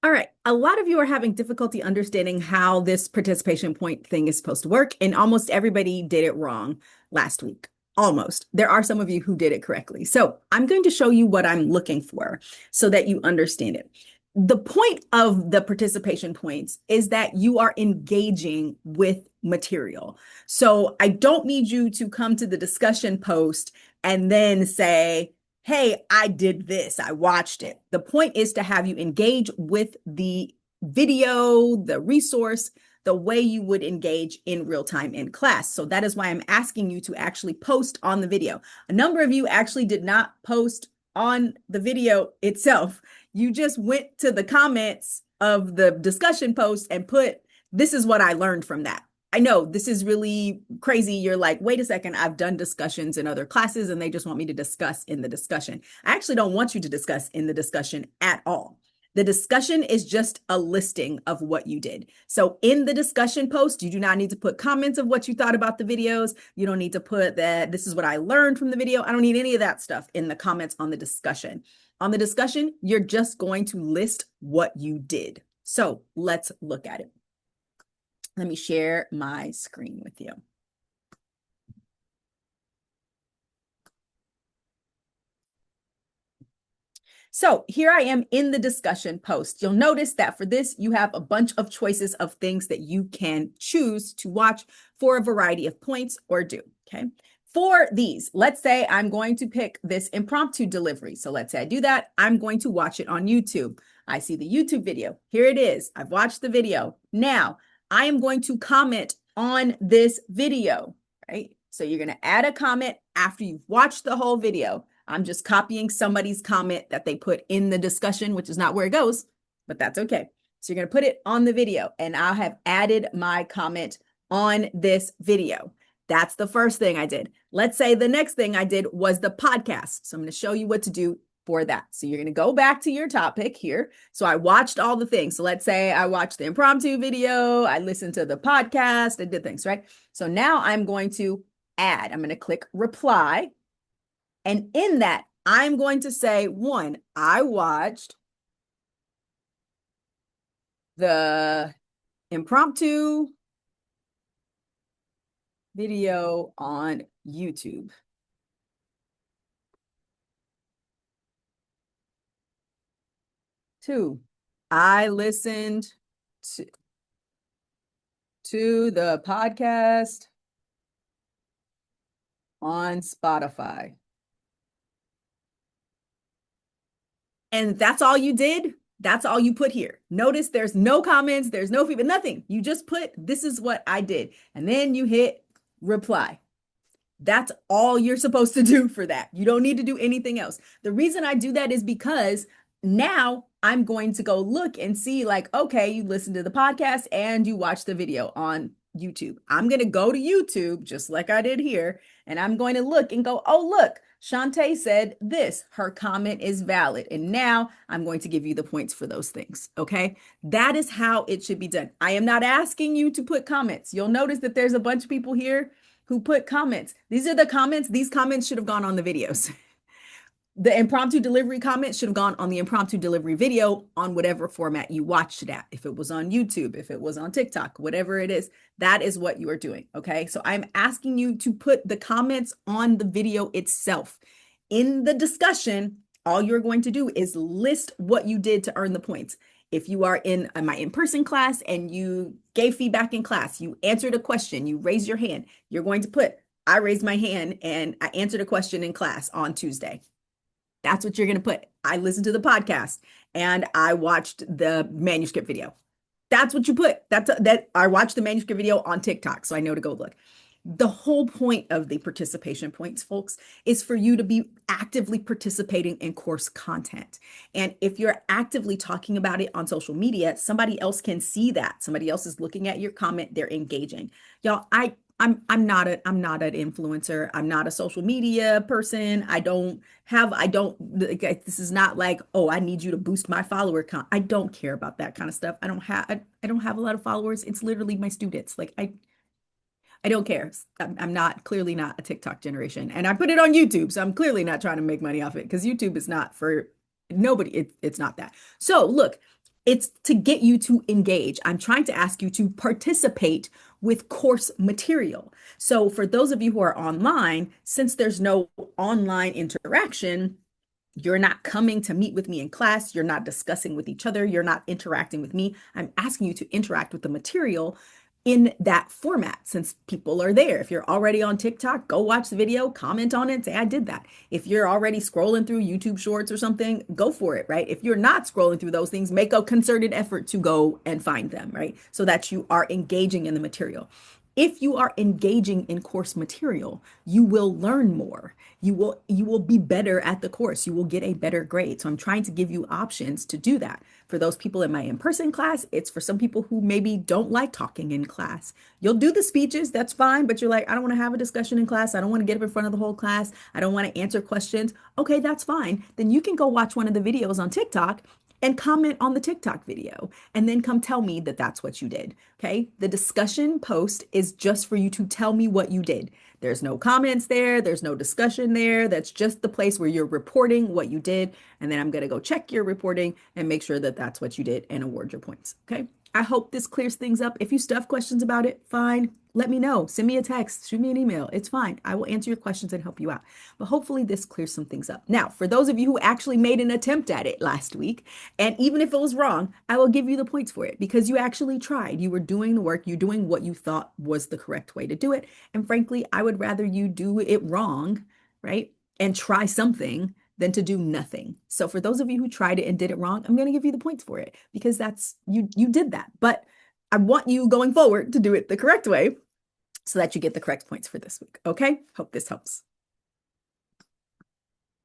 All right. A lot of you are having difficulty understanding how this participation point thing is supposed to work, and almost everybody did it wrong last week. Almost. There are some of you who did it correctly. So I'm going to show you what I'm looking for so that you understand it. The point of the participation points is that you are engaging with material. So I don't need you to come to the discussion post and then say, hey, I did this, I watched it. The point is to have you engage with the video, the resource, the way you would engage in real time in class. So that is why I'm asking you to actually post on the video. A number of you actually did not post on the video itself. You just went to the comments of the discussion post and put, this is what I learned from that. I know this is really crazy. You're like, wait a second, I've done discussions in other classes and they just want me to discuss in the discussion. I actually don't want you to discuss in the discussion at all. The discussion is just a listing of what you did. So in the discussion post, you do not need to put comments of what you thought about the videos. You don't need to put that this is what I learned from the video. I don't need any of that stuff in the comments on the discussion. On the discussion, you're just going to list what you did. So let's look at it. Let me share my screen with you. So here I am in the discussion post. You'll notice that for this, you have a bunch of choices of things that you can choose to watch for a variety of points or do, okay? For these, let's say I'm going to pick this impromptu delivery. So let's say I do that. I'm going to watch it on YouTube. I see the YouTube video. Here it is. I've watched the video. Now, I am going to comment on this video, right? So you're going to add a comment after you've watched the whole video. I'm just copying somebody's comment that they put in the discussion, which is not where it goes, but that's okay. So you're going to put it on the video, and I'll have added my comment on this video. That's the first thing I did. Let's say the next thing I did was the podcast. So I'm going to show you what to do for that. So you're going to go back to your topic here. So I watched all the things. So let's say I watched the impromptu video, I listened to the podcast, I did things, right? So now I'm going to add, I'm going to click reply. And in that, I'm going to say, one, I watched the impromptu video on YouTube. Two, I listened to the podcast on Spotify. And that's all you did? That's all you put here. Notice there's no comments, there's no feedback, nothing. You just put, this is what I did. And then you hit reply. That's all you're supposed to do for that. You don't need to do anything else. The reason I do that is because now I'm going to go look and see like, okay, you listened to the podcast and you watched the video on YouTube. I'm going to go to YouTube just like I did here. And I'm going to look and go, oh, look, Shaunte said this, her comment is valid. And now I'm going to give you the points for those things. Okay. That is how it should be done. I am not asking you to put comments. You'll notice that there's a bunch of people here who put comments. These are the comments. These comments should have gone on the videos. The impromptu delivery comments should have gone on the impromptu delivery video on whatever format you watched it at. If it was on YouTube, if it was on TikTok, whatever it is, that is what you are doing. Okay. So I'm asking you to put the comments on the video itself. In the discussion, all you're going to do is list what you did to earn the points. If you are in my in-person class and you gave feedback in class, you answered a question, you raised your hand, you're going to put, I raised my hand and I answered a question in class on Tuesday. That's what you're going to put. I listened to the podcast and I watched the manuscript video. That's what you put. That I watched the manuscript video on TikTok, so I know to go look. The whole point of the participation points, folks, is for you to be actively participating in course content. And if you're actively talking about it on social media, somebody else can see that. Somebody else is looking at your comment, they're engaging. Y'all, I'm not an influencer. I'm not a social media person. This is not like, oh, I need you to boost my follower count. I don't care about that kind of stuff. I don't have a lot of followers. It's literally my students. Like I don't care. I'm clearly not a TikTok generation. And I put it on YouTube. So I'm clearly not trying to make money off it because YouTube is not for nobody. It's not that. So look, It's to get you to engage. I'm trying to ask you to participate with course material. So for those of you who are online, since there's no online interaction, you're not coming to meet with me in class. You're not discussing with each other. You're not interacting with me. I'm asking you to interact with the material in that format since people are there. If you're already on TikTok, go watch the video, comment on it, say, I did that. If you're already scrolling through YouTube shorts or something, go for it, right? If you're not scrolling through those things, make a concerted effort to go and find them, right? So that you are engaging in the material. If you are engaging in course material, you will learn more. You will be better at the course. You will get a better grade. So I'm trying to give you options to do that. For those people in my in-person class, it's for some people who maybe don't like talking in class. You'll do the speeches, that's fine, but you're like, I don't want to have a discussion in class. I don't want to get up in front of the whole class. I don't want to answer questions. Okay, that's fine. Then you can go watch one of the videos on TikTok and comment on the TikTok video and then come tell me that that's what you did. Okay. The discussion post is just for you to tell me what you did. There's no comments there. There's no discussion there. That's just the place where you're reporting what you did. And then I'm going to go check your reporting and make sure that that's what you did and award your points. Okay. I hope this clears things up. If you still have questions about it, fine. Let me know. Send me a text, shoot me an email. It's fine. I will answer your questions and help you out. But hopefully this clears some things up. Now, for those of you who actually made an attempt at it last week, and even if it was wrong, I will give you the points for it because you actually tried. You were doing the work. You're doing what you thought was the correct way to do it. And frankly, I would rather you do it wrong, right? And try something than to do nothing. So for those of you who tried it and did it wrong, I'm going to give you the points for it because that's you did that. But I want you going forward to do it the correct way so that you get the correct points for this week. Okay? Hope this helps.